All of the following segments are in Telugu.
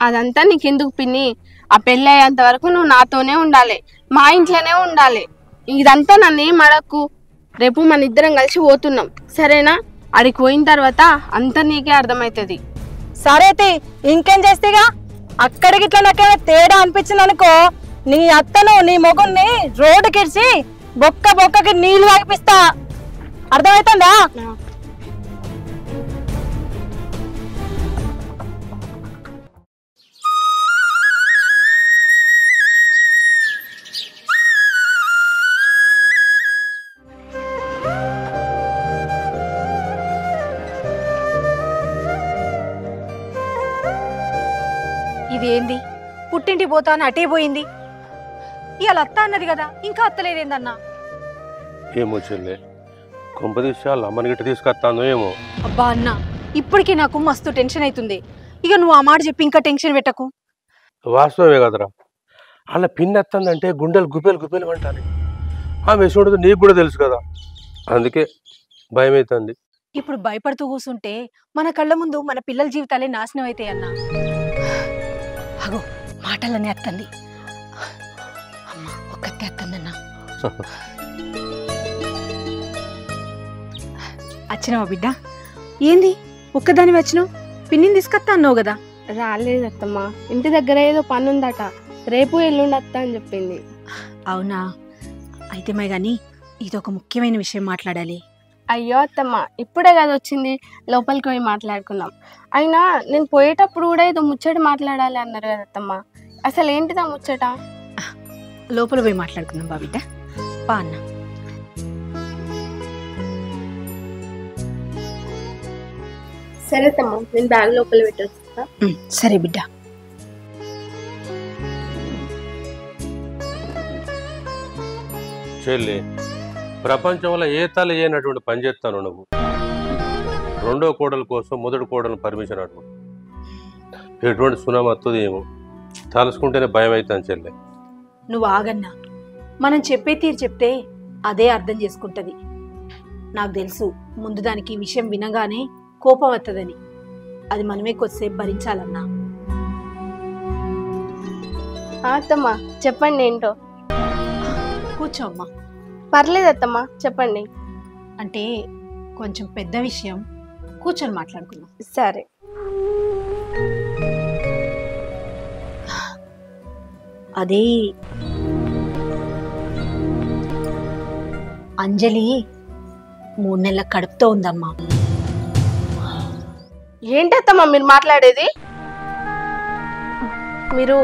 అదంతా నీకెందుకు పిన్ని? ఆ పెళ్ళి అయ్యేంత వరకు నువ్వు నాతోనే ఉండాలి, మా ఇంట్లోనే ఉండాలి. ఇదంతా నన్ను ఏం అడక్కు. రేపు మన ఇద్దరం కలిసి పోతున్నాం, సరేనా? అడికి పోయిన తర్వాత అంతా నీకే అర్థమవుతుంది. సరే ఇంకేం చేస్తేగా. అక్కడికి ఇట్లా నాకేమో తేడా అనిపించింది అనుకో, నీ అత్తను నీ మొగుణ్ణి రోడ్డుకిడిచి బొక్కకి నీళ్లు తాగిపిస్తా. అర్థమవుతుందా? ఇదేంది పుట్టింటి పోతా అని అటే పోయింది? ఇవాళ అత్త అన్నది కదా, ఇంకా అత్తలేదేందన్నా? ఏమో చెల్లె, కొంపదీశాలు అమ్మని గిట్ట తీసుకొస్తాను ఏమో. అబ్బా అన్న, ఇప్పటికే నాకు మస్తు టెన్షన్ అవుతుంది. ఇక నువ్వు ఆ మాట చెప్పి ఇంకా టెన్షన్ పెట్టకు. వాస్తవమే కదరా, అలా పిన్ ఎత్తందంటే గుండెలు గుప్పెలు అంటాను. ఆమె చూడదు నీకు కూడా తెలుసు కదా, అందుకే భయం అవుతుంది. ఇప్పుడు భయపడుతూ కూర్చుంటే మన కళ్ళ ముందు మన పిల్లల జీవితాలే నాశనం అవుతాయి అన్న. అగో మాటలనే అత్తంది. అమ్మ ఒక్కతే అత్తందన్నా. వచ్చినావా బిడ్డ? ఏంది ఒక్కదాని వచ్చినావు? పిన్నిని తీసుకొస్తా అన్నావు కదా. రాలేదత్తమ్మా, ఇంటి దగ్గర ఏదో పని ఉందట, రేపు ఎల్లుండి వస్తా అని చెప్పింది. అవునా? అయితే మరి కానీ ఇదొక ముఖ్యమైన విషయం మాట్లాడాలి. అయ్యో అత్తమ్మ, ఇప్పుడే కదా వచ్చింది, లోపలికి పోయి మాట్లాడుకుందాం. అయినా నేను పోయేటప్పుడు కూడా ఏదో ముచ్చట మాట్లాడాలి అన్నారు కదా అత్తమ్మ, అసలు ఏంటిదా ముచ్చట? లోపల పోయి మాట్లాడుకుందాం బా బిడ్డ, పా అన్న. సరే అత్తమ్మ, నేను బ్యాగ్ లోపల పెట్టొస్తా. సరే బిడ్డ. చెల్లి, ప్రపంచంలో ఏ తల ఏనటువంటి పని చేస్తాను నువ్వు. రెండో కోడల కోసం మొదటి కోడలను పర్మిషన్ అడుగు. ఎటువంటి సునామీ వస్తుంది ఏమో, తలుసుకుంటేనే భయం అవుతాను చెల్లె. నువ్వు ఆగన్నా, మనం చెప్పే తీరు చెప్తే అదే అర్థం చేసుకుంటది. నాకు తెలుసు ముందు దానికి ఈ విషయం వినగానే కోపం వస్తుందని. అది మనమే కొద్దిసేపు భరించాలన్నా. అత్తమ్మ చెప్పండి ఏంటో. కూర్చో అమ్మా. పర్లేదు అత్తమ్మ, చెప్పండి. అంటే కొంచెం పెద్ద విషయం, కూర్చొని మాట్లాడుకుందాం. సరే. అది అంజలి 3 నెలల కడుపుతో ఉందమ్మా. ఏంటత్తమ్మా మీరు మాట్లాడేది? మీరు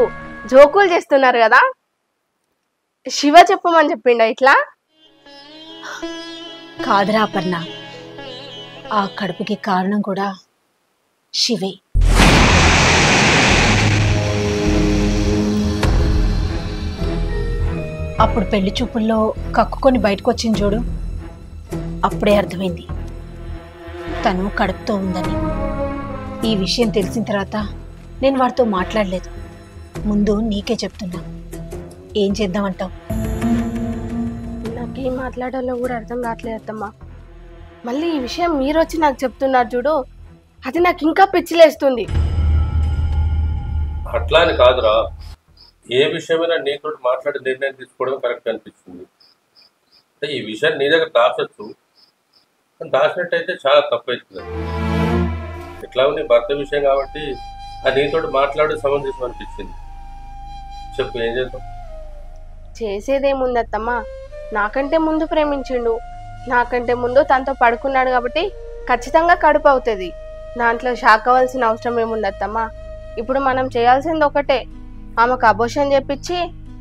జోకులు చేస్తున్నారు కదా? శివ చెప్పమని చెప్పిండా ఇట్లా? కాదురా అపర్ణ, ఆ కడుపుకి కారణం కూడా శివే. అప్పుడు పెళ్లి చూపుల్లో కక్కుకొని బయటకు వచ్చింది చూడు, అప్పుడే అర్థమైంది తను కడుపుతో ఉందని. ఈ విషయం తెలిసిన తర్వాత నేను వాడితో మాట్లాడలేదు. ముందు నీకే చెప్తున్నా, ఏం చేద్దామంటావు? నాకేం మాట్లాడాలో కూడా అర్థం కావట్లేదు అత్తమ్మా. మళ్ళీ ఈ విషయం మీరు వచ్చి నాకు చెప్తున్నారు చూడు, అది నాకు ఇంకా పిచ్చిలేస్తుంది. అట్లా అని కాదురా, ఏ విషయమైనా నీతో మాట్లాడి నిర్ణయం తీసుకోవడం కరెక్ట్ అనిపిస్తుంది. అంటే ఈ విషయాన్ని నీ దగ్గర దాచచ్చు, దాచినట్టయితే చాలా తప్పు అవుతుంది. ఎట్లా నీ భర్త విషయం కాబట్టి అది నీతో మాట్లాడే సమంజసం అనిపించింది. చెప్పు, ఏం చేద్దాం? చేసేదేముంది అత్తమ్మా, నాకంటే ముందు ప్రేమించిండు, నాకంటే ముందు తనతో పడుకున్నాడు కాబట్టి ఖచ్చితంగా కడుపు అవుతుంది. దాంట్లో షాక్ అవ్వాల్సిన అవసరం ఏముంది అత్తమ్మా? ఇప్పుడు మనం చేయాల్సింది ఒకటే, ఆమెకు అబోషన్ చేపించి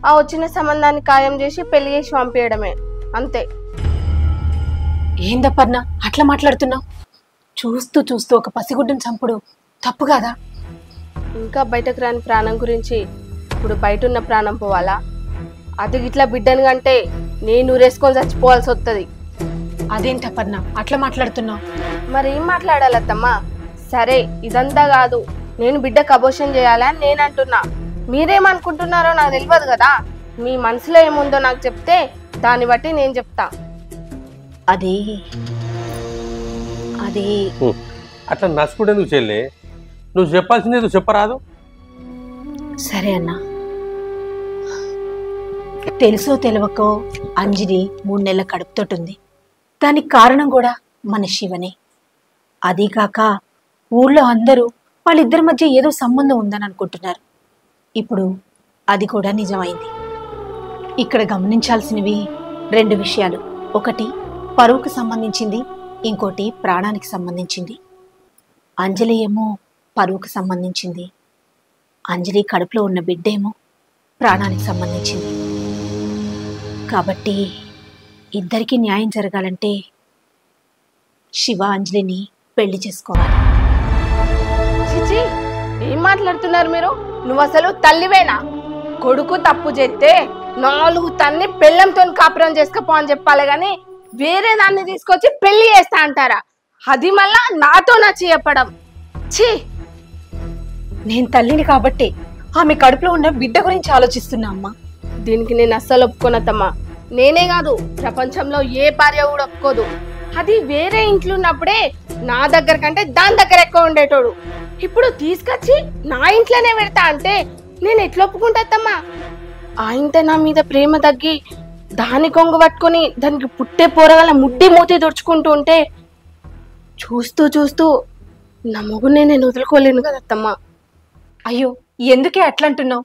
ఆ వచ్చిన సంబంధాన్ని ఖాయం చేసి పెళ్లి చేసి పంపించడమే, అంతే. ఏందపర్ణ అట్లా మాట్లాడుతున్నావు? చూస్తూ చూస్తూ ఒక పసిగుడ్డును చంపుడు తప్పు కాదా? ఇంకా బయటకు రాని ప్రాణం గురించి ఇప్పుడు బయట ఉన్న ప్రాణం పోవాలా? అది ఇట్లా బిడ్డను కంటే నేను ఊరేసుకొని చచ్చిపోవాల్సి వస్తుంది. అదేంటపర్ణ అట్లా మాట్లాడుతున్నావు? మరి ఏం మాట్లాడాలత్తమ్మా? సరే ఇదంతా కాదు, నేను బిడ్డకు అబోషన్ చేయాలని నేను అంటున్నా. మీరేమనుకుంటున్నారో నాకు తెలియదు కదా. మీ మనసులో ఏముందో నాకు చెప్తే దాన్ని బట్టి నేను చెప్తా. అది అట్లా నచ్చుకుంటేందుకు చెల్లి, నువ్వు చెప్పాల్సింది నువ్వు చెప్పరాదు. సరే అన్నా. తెలుసో తెలియకో అంజలి 3 నెలల కడుపుతోటుంది. దానికి కారణం కూడా మన శివనే. అదీ కాక ఊళ్ళో అందరూ వాళ్ళిద్దరి మధ్య ఏదో సంబంధం ఉందని అనుకుంటున్నారు. ఇప్పుడు అది కూడా నిజమైంది. ఇక్కడ గమనించాల్సినవి 2 విషయాలు. ఒకటి పరువుకు సంబంధించింది, ఇంకోటి ప్రాణానికి సంబంధించింది. అంజలి ఏమో పరువుకు సంబంధించింది, అంజలి కడుపులో ఉన్న బిడ్డేమో ప్రాణానికి సంబంధించింది. కాబట్టి ఇద్దరికీ న్యాయం జరగాలంటే శివ అంజలిని పెళ్లి చేసుకోవాలి. చిచి, ఏం మాట్లాడుతున్నారు మీరు? నువ్వు అసలు తల్లివేనా? కొడుకు తప్పు చేస్తే 4 తన్ని పెళ్ళంతో కాపురం చేసుకపో అని చెప్పాలి గాని వేరే దాన్ని తీసుకొచ్చి పెళ్లి చేస్తా అంటారా? అది మళ్ళా నాతో నచ్చి చెప్పడం. ఛీ, నేను తల్లిని కాబట్టి ఆమె కడుపులో ఉన్న బిడ్డ గురించి ఆలోచిస్తున్నా అమ్మా. దీనికి నేను అస్సలు ఒప్పుకోనత్తమ్మా. నేనే కాదు, ప్రపంచంలో ఏ భార్య కూడా ఒప్పుకోదు. అది వేరే ఇంట్లో ఉన్నప్పుడే నా దగ్గర కంటే దాని దగ్గర ఎక్కువ ఉండేటోడు. ఇప్పుడు తీసుకొచ్చి నా ఇంట్లోనే పెడతా అంటే నేను ఎట్లా ఒప్పుకుంటాత్తమ్మా? ఆయనతో నా మీద ప్రేమ తగ్గి దాని కొంగు పట్టుకొని దానికి పుట్టే పోరగల ముడ్డి మూతి తుడుచుకుంటూ ఉంటే చూస్తూ చూస్తూ నా మొగునే నేను వదులుకోలేను కదత్తమ్మా. అయ్యో, ఎందుకే అట్లంటున్నావు?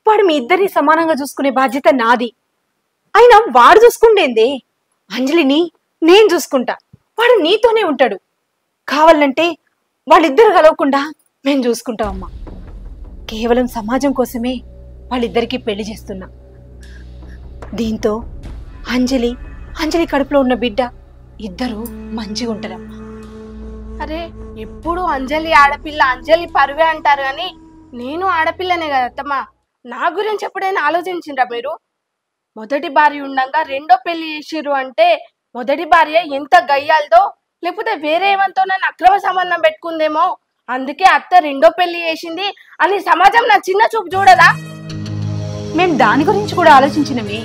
వాడు మీ ఇద్దరిని సమానంగా చూసుకునే బాధ్యత నాది. అయినా వాడు చూసుకుంటేందే? అంజలిని నేను చూసుకుంటా, వాడు నీతోనే ఉంటాడు. కావాలంటే వాళ్ళిద్దరు కలవకుండా మేము చూసుకుంటామమ్మా. కేవలం సమాజం కోసమే వాళ్ళిద్దరికీ పెళ్లి చేస్తున్నా. దీంతో అంజలి కడుపులో ఉన్న బిడ్డ ఇద్దరు మంచిగా ఉంటారమ్మా. అరే, ఎప్పుడు అంజలి ఆడపిల్ల, అంజలి పరువే అంటారు కానీ నేను ఆడపిల్లనే కదత్తమ్మా. నా గురించి ఎప్పుడైనా ఆలోచించిండ్రా మీరు? మొదటి భార్య ఉండగా 2వ పెళ్లి చేసిర్రు అంటే మొదటి భార్య ఎంత గయ్యాలదో, లేకపోతే వేరే ఏమంతో నన్ను అక్రమ సంబంధం పెట్టుకుందేమో, అందుకే అత్త 2వ పెళ్లి చేసింది అని సమాజం నా చిన్న చూపు చూడదా? మేము దాని గురించి కూడా ఆలోచించినమే.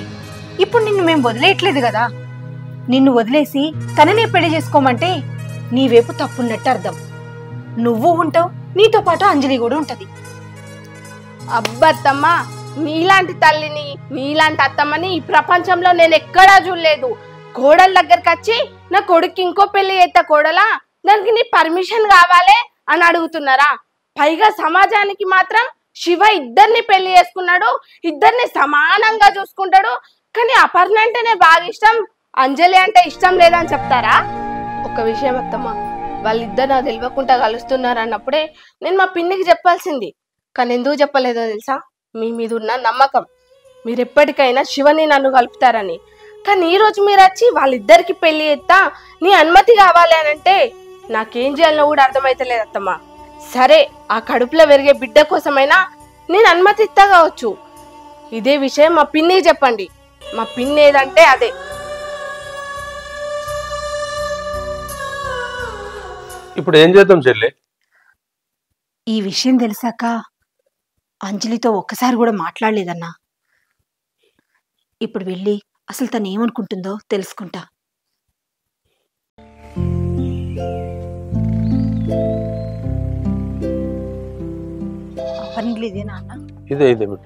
ఇప్పుడు నిన్ను మేము వదిలేయట్లేదు కదా. నిన్ను వదిలేసి తననే పెళ్లి చేసుకోమంటే నీ వైపు తప్పున్నట్టు అర్థం. నువ్వు ఉంటావు, నీతో పాటు అంజలి కూడా ఉంటది. అబ్బత్తమ్మా, నీలాంటి తల్లిని నీలాంటి అత్తమ్మని ఈ ప్రపంచంలో నేను ఎక్కడా చూడలేదు. కోడల దగ్గరకు వచ్చి నా కొడుకు ఇంకో పెళ్లి చేస్తా కోడలా, దానికి నీ పర్మిషన్ కావాలే అని అడుగుతున్నారా? పైగా సమాజానికి మాత్రం శివ ఇద్దరిని పెళ్లి చేసుకున్నాడు, ఇద్దరిని సమానంగా చూసుకుంటాడు, కానీ అపర్ణ అంటేనే బాగా ఇష్టం, అంజలి అంటే ఇష్టం లేదని చెప్తారా? ఒక విషయం అత్తమ్మా, వాళ్ళిద్దరు నాకు తెలియకుండా కలుస్తున్నారు అన్నప్పుడే నేను మా పిన్నికి చెప్పాల్సింది. కానీ ఎందుకు చెప్పలేదో తెలుసా? మీ మీద ఉన్న నమ్మకం. మీరు ఎప్పటికైనా శివని నన్ను కలుపుతారని. కానీ ఈరోజు మీరు వచ్చి వాళ్ళిద్దరికి పెళ్లి చేస్తా, నీ అనుమతి కావాలి అని అంటే నాకేం చేయాలో కూడా అర్థమైతలేదు అత్తమ్మా. సరే, ఆ కడుపులో పెరిగే బిడ్డ కోసమైనా నేను అనుమతి ఇస్తా కావచ్చు. ఇదే విషయం మా పిన్నికి చెప్పండి. మా పిన్ ఏదంటే అదే. ఇప్పుడు ఏం చేద్దాం చెల్లి? ఈ విషయం తెలిసాక అంజలితో ఒక్కసారి కూడా మాట్లాడలేదన్నా. ఇప్పుడు వెళ్ళి అసలు తను ఏమనుకుంటుందో తెలుసుకుంటా. ఇదేనా అన్న? ఇదే బిడ్డ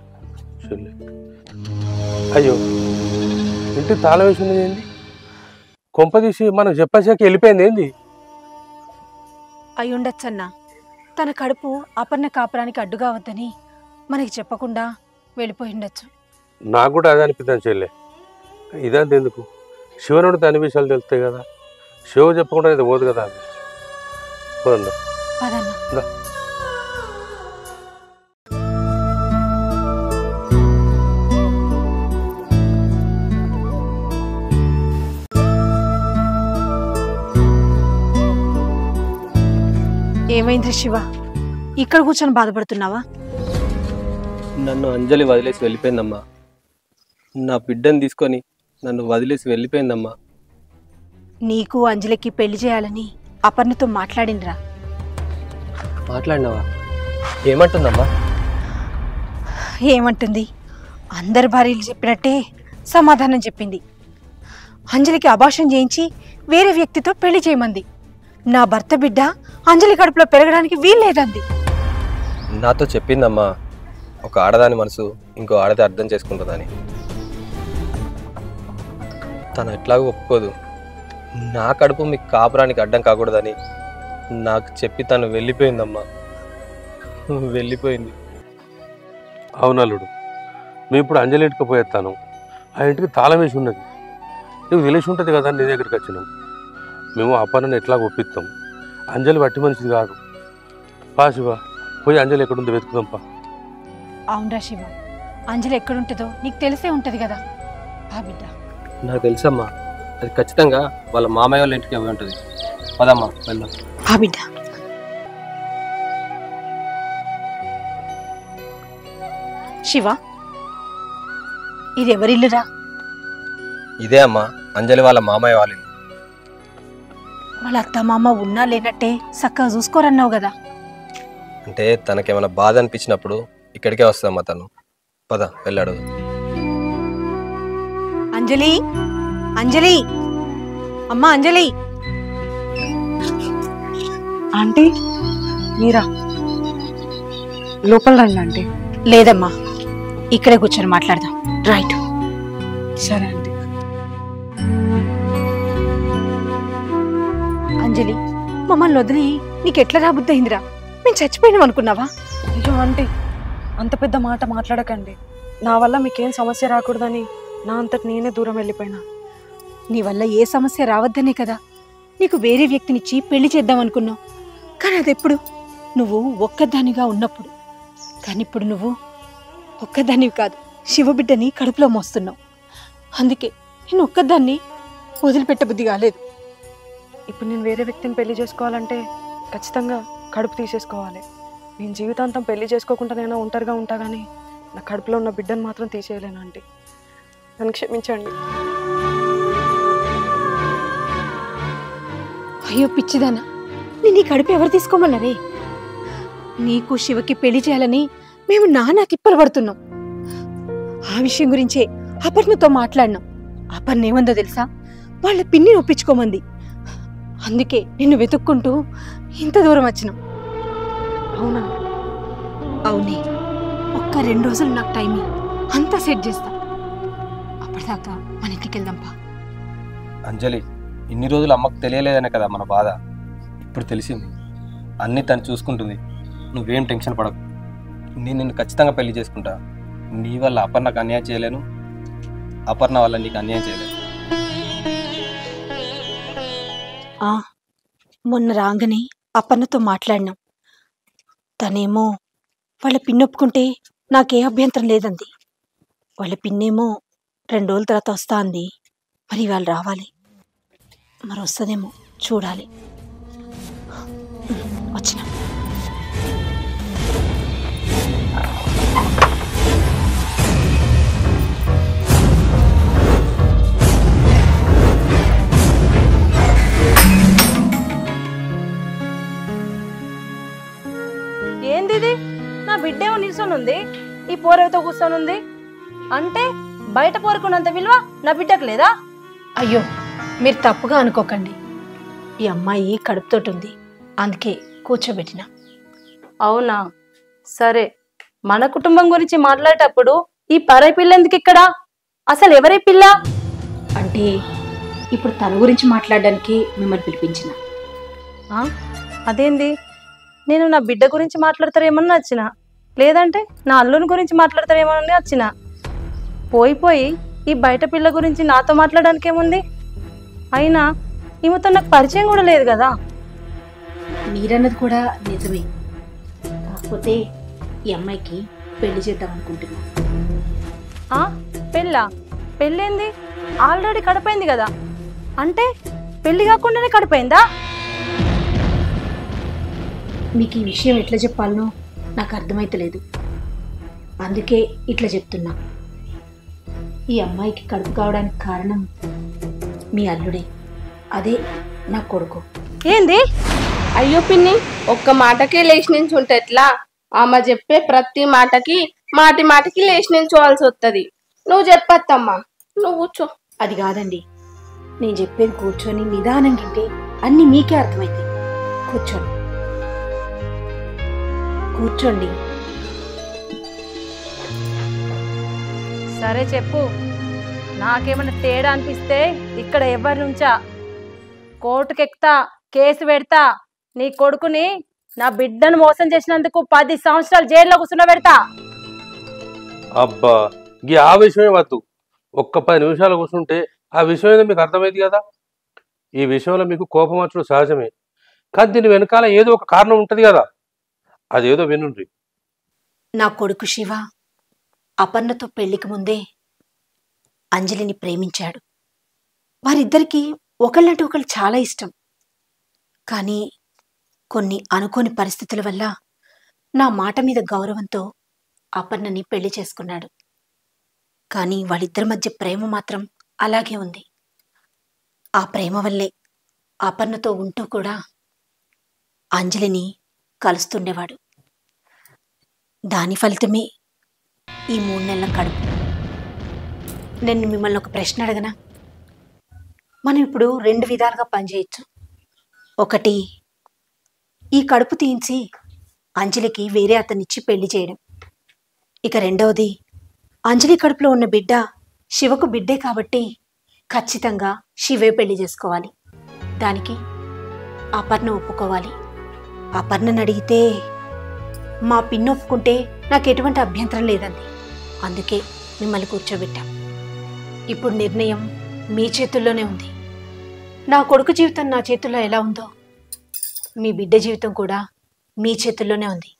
చెల్లి. అయ్యో, ఇంటి తాళం వేసింది ఏంది? కొంప తీసి మనకు చెప్పాక వెళ్ళిపోయింది ఏంది? అయి ఉండొచ్చన్నా, తన కడుపు అపర్ణ కాపురానికి అడ్డుగా వద్దని మనకి చెప్పకుండా వెళ్ళిపోయి ఉండొచ్చు. నాకు కూడా అదే అనిపిద్దాం చెల్లె. ఇదంతా ఎందుకు? శివనుడు దాని విషయాలు తెలుస్తాయి కదా, శివ చెప్పకుండా ఇది పోదు కదా. అది పోదన్నా. పదన్నా. ఏమైంది శివ, ఇక్కడ కూర్చొని బాధపడుతున్నావా? నన్ను అంజలి వదిలేసి వెళ్ళిపోయిందమ్మా. నా బిడ్డను తీసుకొని నన్ను వదిలేసి వెళ్ళిపోయిందమ్మా. నీకు అంజలికి పెళ్లి చేయాలని అపర్ణతో మాట్లాడినరా? మాట్లాడినావా? ఏమంటుందమ్మా? ఏమంటుంది? అందరి భార్యలు చెప్పినట్టే సమాధానం చెప్పింది. అంజలికి అబార్షన్ చేయించి వేరే వ్యక్తితో పెళ్లి చేయమంది. నా భర్త బిడ్డ అంజలి కడుపులో పెరగడానికి వీల్లేదంది. నాతో చెప్పిందమ్మా. ఒక ఆడదాని మనసు ఇంకో ఆడది అర్థం చేసుకుంటుందని. తను ఎట్లాగో ఒప్పుకోదు. నా కడుపు మీకు కాపురానికి అడ్డం కాకూడదని నాకు చెప్పి తను వెళ్ళిపోయిందమ్మా, వెళ్ళిపోయింది. అవునల్లుడు, మేము ఇప్పుడు అంజలి ఇంటికి పోయేస్తాను. ఆ ఇంటికి తాళం వేసి ఉన్నది. నీకు తెలిసి ఉంటుంది కదా, నీ దగ్గరికి వచ్చినాం. మేము ఆ పనిని ఎట్లా ఒప్పిస్తాం. అంజలి వట్టి మనిషిది కాదు. పా శివ, పోయి అంజలి ఎక్కడుందో వెతుకుదాంపా. అవునరా శివ, అంజలి ఎక్కడుంటుందో నీకు తెలిసే ఉంటుంది కదా. ఆ బిడ్డ నాకు తెలుసమ్మా, అది ఖచ్చితంగా వాళ్ళ మామయ్య వాళ్ళ ఇంటికి అవి ఉంటుంది. పదమ్మా వెళ్దాం. ఆ బిడ్డ శివ, ఇది ఎవరిల్లురా? ఇదే అమ్మా అంజలి వాళ్ళ మామయ్య వాళ్ళ ఇల్లు. వాళ్ళ అత్త మామ ఉన్నా లేనట్టే చక్కగా చూసుకోరన్నావు కదా. అంటే తనకేమైనా బాధ అనిపించినప్పుడు ఇక్కడికే వస్తామా తను. పద వెళ్ళాడు. అంజలి, అంజలి, అమ్మా అంజలి. ఆంటీ మీరా? లోపల రండి ఆంటీ. లేదమ్మా, ఇక్కడే కూర్చొని మాట్లాడదాం. రైట్. సరే ఆంటీ. అంజలి, మమ్మల్ని వదిలి నీకెట్లా రాబుద్ది అయిందిరా? మేము చచ్చిపోయినాం అనుకున్నావా? అయ్యో ఆంటీ, అంత పెద్ద మాట మాట్లాడకండి. నా వల్ల మీకేం సమస్య రాకూడదని నా అంతటి నేనే దూరం వెళ్ళిపోయినా. నీ వల్ల ఏ సమస్య రావద్దనే కదా నీకు వేరే వ్యక్తినిచ్చి పెళ్లి చేద్దాం అనుకున్నావు. కానీ అదెప్పుడు నువ్వు ఒక్కదానిగా ఉన్నప్పుడు. కానీ ఇప్పుడు నువ్వు ఒక్కదానివి కాదు, శివబిడ్డని కడుపులో మోస్తున్నావు. అందుకే నేను ఒక్కదాన్ని వదిలిపెట్టబుద్ధి కాలేదు. ఇప్పుడు నేను వేరే వ్యక్తిని పెళ్లి చేసుకోవాలంటే ఖచ్చితంగా కడుపు తీసేసుకోవాలి. నేను జీవితాంతం పెళ్లి చేసుకోకుండా నేను ఒంటరిగా ఉంటా, కానీ నా కడుపులో ఉన్న బిడ్డను మాత్రం తీసేయలేను ఆంటీ. నన్ను క్షమించండి. అయ్యో పిచ్చిదానా, నేను ఈ కడుపు ఎవరు తీసుకోమన్నారే? నీకు శివకి పెళ్లి చేయాలని మేము నానా తిప్పలు పడుతున్నాం. ఆ విషయం గురించే అపర్ణతో మాట్లాడినాం. అపర్ణ ఏమందో తెలుసా? వాళ్ళ పిన్నిని ఒప్పించుకోమంది. అందుకే నిన్ను వెతుక్కుంటూ ఇంత దూరం వచ్చినాం. అవునా? అవునే. ఒక్క 2 రోజులు నాకు టైం అంతా సెట్ చేస్తా. అప్పటిదాకా మన ఇంటికి వెళ్దాంపా. అంజలి, ఇన్ని రోజులు అమ్మకు తెలియలేదనే కదా మన బాధ. ఇప్పుడు తెలిసింది. అన్నీ తను చూసుకుంటుంది. నువ్వేం టెన్షన్ పడకు. నేను నిన్ను ఖచ్చితంగా పెళ్లి చేసుకుంటా. నీ వల్ల అపర్ణకు అన్యాయం చేయలేను, అపర్ణ వల్ల నీకు అన్యాయం చేయలేను. మొన్న రాగానే అపర్ణతో మాట్లాడినాం. తనేమో వాళ్ళ పిన్నొప్పుకుంటే నాకే అభ్యంతరం లేదంది. వాళ్ళ పిన్నేమో 2 రోజుల తర్వాత వస్తా అంది. మరి వాళ్ళు రావాలి, మరి వస్తుందేమో చూడాలి. వచ్చిన ఏంది ఇది? నా బిడ్డేమో నిల్చొని ఉంది, ఈ పోరతో కూర్చొని ఉంది. అంటే బయట పోరుకున్నంత విలువ నా బిడ్డకు లేదా? అయ్యో, మీరు తప్పుగా అనుకోకండి. ఈ అమ్మాయి కడుపుతోటి ఉంది, అందుకే కూర్చోబెట్టిన. అవునా? సరే, మన కుటుంబం గురించి మాట్లాడేటప్పుడు ఈ పరై పిల్ల ఎందుకు ఇక్కడ? అసలు ఎవరి పిల్ల? అంటే ఇప్పుడు తన గురించి మాట్లాడడానికి మిమ్మల్ని పిలిపించిన. అదేంది? నేను నా బిడ్డ గురించి మాట్లాడతారేమని వచ్చిన, లేదంటే నా అల్లుని గురించి మాట్లాడతారేమని వచ్చిన. పోయి ఈ బయట పిల్ల గురించి నాతో మాట్లాడడానికి ఏముంది? అయినా ఈమెతో నాకు పరిచయం కూడా లేదు కదా. మీరన్నది కూడా నిజమే. కాకపోతే ఈ అమ్మాయికి పెళ్లి చేద్దాం అనుకుంటున్నా. పెళ్ళేంది? ఆల్రెడీ కడిపోయింది కదా. అంటే పెళ్లి కాకుండానే కడిపోయిందా? మీకు ఈ విషయం ఎట్లా చెప్పాలనో నాకు అర్థమైతలేదు. అందుకే ఇట్లా చెప్తున్నా. ఈ అమ్మాయికి కడుపు కావడానికి కారణం మీ అల్లుడే, అదే నా కొడుకు. ఏంది? అయ్యో పిన్ని, ఒక్క మాటకే లేచి నించుంటే ఎట్లా? ఆమె చెప్పే ప్రతి మాటకి మాటికి లేచి నిల్చోవాల్సి వస్తుంది. నువ్వు చెప్పత్తమ్మా, నువ్వు కూర్చో. అది కాదండి, నేను చెప్పేది కూర్చొని నిదానంగా వింటే అన్ని మీకే అర్థమైతాయి. కూర్చోండి. సరే చెప్పు. నాకేమైనా తేడా అనిపిస్తే ఇక్కడ ఎవరి నుంచా కోర్టుకు ఎక్కుతా, కేసు పెడతా. నీ కొడుకుని, నా బిడ్డను మోసం చేసినందుకు 10 సంవత్సరాలు జైల్లో కూర్చున్నబెడతా. అబ్బా ఆ విషయమే వద్దు. ఒక్క 10 నిమిషాలు కూర్చుంటే ఆ విషయం ఏదో మీకు అర్థమైంది కదా. ఈ విషయంలో మీకు కోపం వచ్చడం సహజమే, కానీ దీని వెనకాల ఏదో ఒక కారణం ఉంటుంది కదా, అదేదో వినుండ్రి. నా కొడుకు శివ అపర్ణతో పెళ్లికి ముందే అంజలిని ప్రేమించాడు. వారిద్దరికీ ఒకళ్ళంటే ఒకళ్ళు చాలా ఇష్టం. కానీ కొన్ని అనుకోని పరిస్థితుల వల్ల నా మాట మీద గౌరవంతో అపర్ణని పెళ్లి చేసుకున్నాడు. కానీ వాళ్ళిద్దరి మధ్య ప్రేమ మాత్రం అలాగే ఉంది. ఆ ప్రేమ వల్లే అపర్ణతో ఉంటూ కూడా అంజలిని కలుస్తుండేవాడు. దాని ఫలితమే ఈ 3 నెలల కడుపు. నేను మిమ్మల్ని ఒక ప్రశ్న అడగనా? మనం ఇప్పుడు 2 విధాలుగా పనిచేయచ్చు. ఒకటి, ఈ కడుపు తీయించి అంజలికి వేరే అతనిచ్చి పెళ్లి చేయడం. ఇక రెండవది, అంజలి కడుపులో ఉన్న బిడ్డ శివకు బిడ్డే కాబట్టి ఖచ్చితంగా శివే పెళ్లి చేసుకోవాలి. దానికి అపర్ణ ఒప్పుకోవాలి. అపర్ణను అడిగితే మా పిన్ని ఒప్పుకుంటే నాకు ఎటువంటి అభ్యంతరం లేదండి. అందుకే మిమ్మల్ని కూర్చోబెట్టాం. ఇప్పుడు నిర్ణయం మీ చేతుల్లోనే ఉంది. నా కొడుకు జీవితం నా చేతుల్లో ఎలా ఉందో మీ బిడ్డ జీవితం కూడా మీ చేతుల్లోనే ఉంది.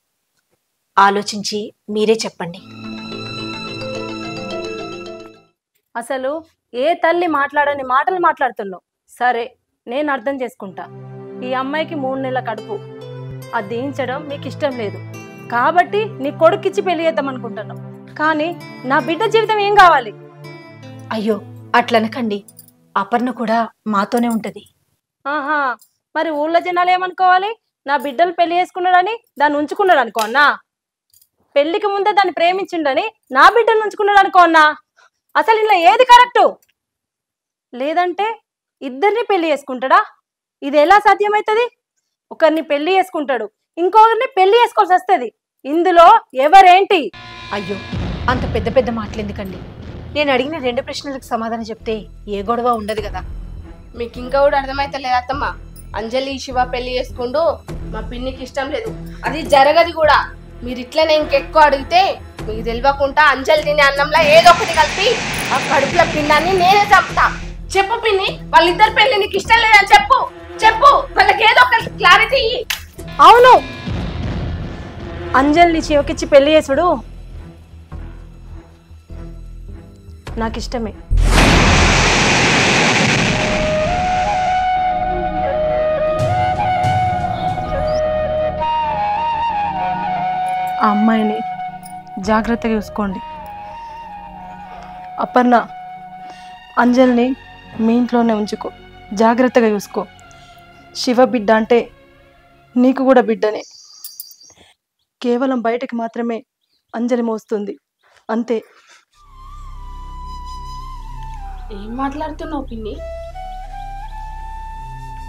ఆలోచించి మీరే చెప్పండి. అసలు ఏ తల్లి మాట్లాడని మాటలు మాట్లాడుతున్నావు. సరే, నేను అర్థం చేసుకుంటా. ఈ అమ్మాయికి 3 నెలల కడుపు, అది దించడం మీకు ఇష్టం లేదు కాబట్టి నీ కొడుకిచ్చి పెళ్లి చేద్దాం అనుకుంటున్నావు. కానీ నా బిడ్డ జీవితం ఏం కావాలి? అయ్యో అట్లనకండి, అపర్ణ కూడా మాతోనే ఉంటది. ఆహా, మరి ఊళ్ళో జనాలు ఏమనుకోవాలి? నా బిడ్డలు పెళ్లి చేసుకున్నాడని దాన్ని ఉంచుకున్నాడు అనుకో అన్నా. పెళ్లికి ముందే దాన్ని ప్రేమించిండని నా బిడ్డను ఉంచుకున్నాడు అనుకో అన్నా. అసలు ఇలా ఏది కరెక్టు? లేదంటే ఇద్దరిని పెళ్లి చేసుకుంటాడా? ఇది ఎలా సాధ్యమవుతుంది? ఒకరిని పెళ్లి చేసుకుంటాడు, ఇంకొకరిని పెళ్లి చేసుకోవాల్సి వస్తుంది. ఇందులో ఎవరేంటి? అయ్యో అంత పెద్ద పెద్ద మాటలు ఎందుకండి? నేను అడిగిన 2 ప్రశ్నలకు సమాధానం చెప్తే ఏ గొడవ ఉండదు కదా. మీకు ఇంకా కూడా అర్థమైతలేదు అత్తమ్మ. అంజలి శివ పెళ్లి చేసుకుంటూ మా పిన్నికి ఇష్టం లేదు, అది జరగదు కూడా. మీరు ఇట్లనే ఇంకెక్కువ అడిగితే మీకు తెలియకుండా అంజలి తినే అన్నంలో ఏదో ఒకటి కలిపి ఆ కడుపుల పిండాన్ని నేనే చంపుతా. చెప్పు పిన్ని, వాళ్ళిద్దరు పెళ్లి నీకు ఇష్టం లేదని చెప్పు. చెప్పు, వాళ్ళకి ఏదో ఒక క్లారిటీ. అవును, అంజలిని శివకిచ్చి పెళ్లి చేసుడు నాకు ఇష్టమే. ఆ అమ్మాయిని జాగ్రత్తగా చూసుకోండి. అపర్ణ, అంజలిని మీ ఇంట్లోనే ఉంచుకో, జాగ్రత్తగా చూసుకో. శివ బిడ్డ అంటే నీకు కూడా బిడ్డనే. కేవలం బయటకి మాత్రమే అంజలి మోస్తుంది, అంతే. ఏం మాట్లాడుతున్నావు పిన్ని?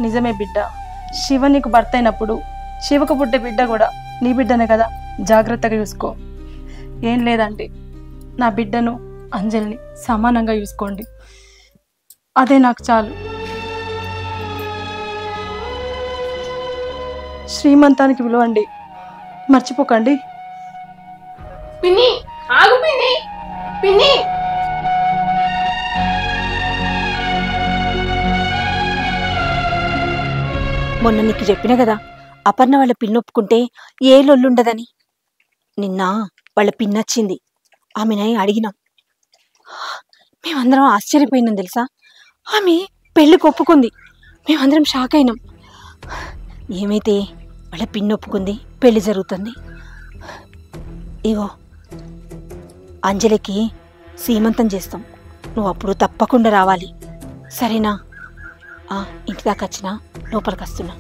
నిజమే బిడ్డ. శివ నీకు భర్త అయినప్పుడు శివకు పుట్టే బిడ్డ కూడా నీ బిడ్డనే కదా, జాగ్రత్తగా చూసుకో. ఏం లేదంటే నా బిడ్డను అంజలిని సమానంగా చూసుకోండి, అదే నాకు చాలు. శ్రీమంతానికి పిలవండి, మర్చిపోకండి. పిన్ని ఆగు పిన్ని, పిన్ని. మొన్న నీకు చెప్పిన కదా అపర్ణ వాళ్ళ పిన్ని ఒప్పుకుంటే ఏ లొల్లుండదని. నిన్న వాళ్ళ పిన్నొచ్చింది, ఆమెని అడిగినాం. మేమందరం ఆశ్చర్యపోయినాం తెలుసా. ఆమె పెళ్ళికి ఒప్పుకుంది, మేమందరం షాక్ అయినాం. ఏమైతే వాళ్ళ పిన్ని ఒప్పుకుంది, పెళ్లి జరుగుతుంది. ఇగో అంజలికి సీమంతం చేస్తాం, నువ్వు అప్పుడు తప్పకుండా రావాలి, సరేనా? ఇంటి దాకా వచ్చినా, లోపలికి వస్తున్నా.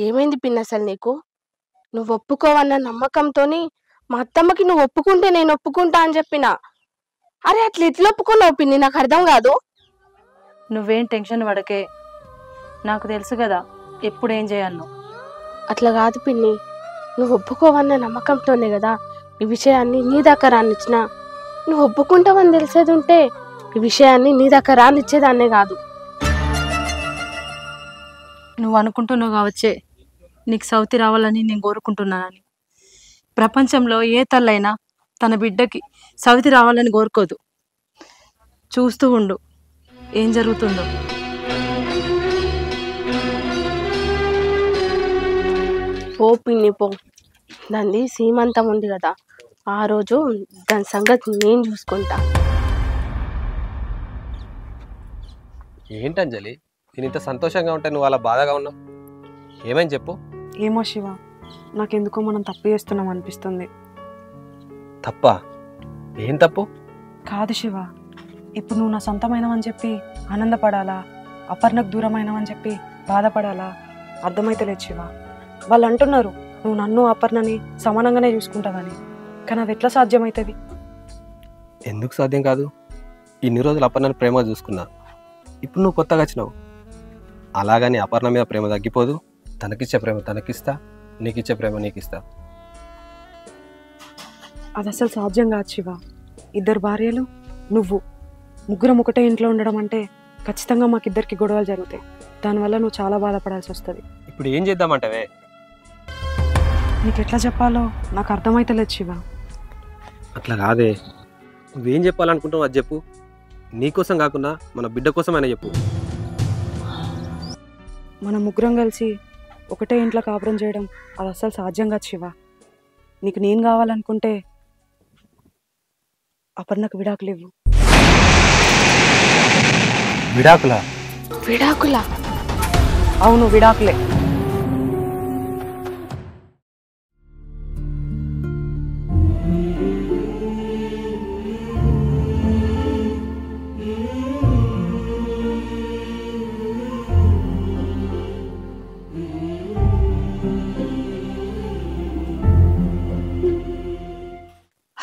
ఏమైంది పిన్ని అసలు నీకు? నువ్వు ఒప్పుకోవన్న నమ్మకంతోని మా అత్తమ్మకి నువ్వు ఒప్పుకుంటే నేను ఒప్పుకుంటా అని చెప్పిన. అరే అట్లా ఎట్లా ఒప్పుకున్నావు పిన్ని, నాకు అర్థం కాదు. నువ్వేం టెన్షన్ పడకే, నాకు తెలుసు కదా ఎప్పుడు ఏం చేయాలో. అట్లా కాదు పిన్ని, నువ్వు ఒప్పుకోవన్న నమ్మకంతోనే కదా ఈ విషయాన్ని నీ దాకా రానిచ్చిన. నువ్వు ఒప్పుకుంటావని తెలిసేది ఉంటే ఈ విషయాన్ని నీ దాకా రానిచ్చేదాన్నే కాదు. నువ్వు అనుకుంటున్నావు కావచ్చే నీకు సౌతి రావాలని నేను కోరుకుంటున్నానని. ప్రపంచంలో ఏ తల్లైనా తన బిడ్డకి సౌతి రావాలని కోరుకోదు. చూస్తూ ఉండు ఏం జరుగుతుందో. పో పిన్ని పో, దాన్ని సీమంతం ఉంది కదా, ఆ రోజు దాని సంగతి నేను చూసుకుంటా. ఏంటి అంజలి, నేను ఇంత సంతోషంగా ఉంటే నువ్వు అలా బాధగా ఉన్నావు? ఏమైంది చెప్పు. ఏమో శివ, నాకెందుకో మనం తప్పు చేస్తున్నాం అనిపిస్తుంది. తప్ప? ఏం తప్పు? కాదు శివ, ఇప్పుడు నువ్వు నా సొంతమైనవని చెప్పి ఆనందపడాలా, అపర్ణకు దూరమైనవని చెప్పి బాధపడాలా అర్థమైతలేదు శివ. వాళ్ళు అంటున్నారు నువ్వు నన్ను అపర్ణని సమానంగానే చూసుకుంటావని, కానీ అది ఎట్లా సాధ్యమవుతుంది? ఎందుకు సాధ్యం కాదు? ఇన్ని రోజులు అపర్ణని ప్రేమ చూసుకున్నా, ఇప్పుడు నువ్వు కొత్తగా వచ్చినావు. అలాగని అపర్ణ మీద ప్రేమ తగ్గిపోదు. తనకిచ్చే ప్రేమ తనకిస్తా, నీకిచ్చే ప్రేమ నీకిస్తా. అది అసలు సాధ్యం కాదు శివ. ఇద్దరు భార్యలు, నువ్వు, ముగ్గురం ఒకటే ఇంట్లో ఉండడం అంటే ఖచ్చితంగా మాకిద్దరికి గొడవలు జరుగుతాయి. దానివల్ల నువ్వు చాలా బాధపడాల్సి వస్తుంది. ఇప్పుడు ఏం చేద్దామంటావే? నీకు ఎట్లా చెప్పాలో నాకు అర్థమైతలేదు శివ. అట్లా కాదే, నువ్వేం చెప్పాలనుకుంటావు అది చెప్పు. నీకోసం కాకుండా మన బిడ్డ కోసమైనా చెప్పు. మనం ముగ్గురం కలిసి ఒకటే ఇంట్లో కాపురం చేయడం అది అసలు సాధ్యం కాదు శివ. నీకు నేను కావాలనుకుంటే అపర్ణకు విడాకులు ఇవ్వు. విడాకులా? విడాకులా? అవును, విడాకులే.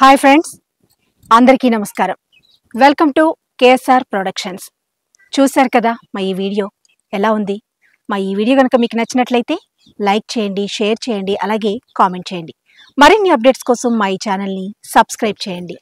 హాయ్ ఫ్రెండ్స్, అందరికీ నమస్కారం. Welcome to KSR productions. చూశారు కదా మా ఈ వీడియో ఎలా ఉంది? మా ఈ వీడియో కనుక మీకు నచ్చినట్లయితే లైక్ చేయండి, షేర్ చేయండి, అలాగే కామెంట్ చేయండి. మరిన్ని అప్డేట్స్ కోసం మా ఈ ఛానల్ని సబ్స్క్రైబ్ చేయండి.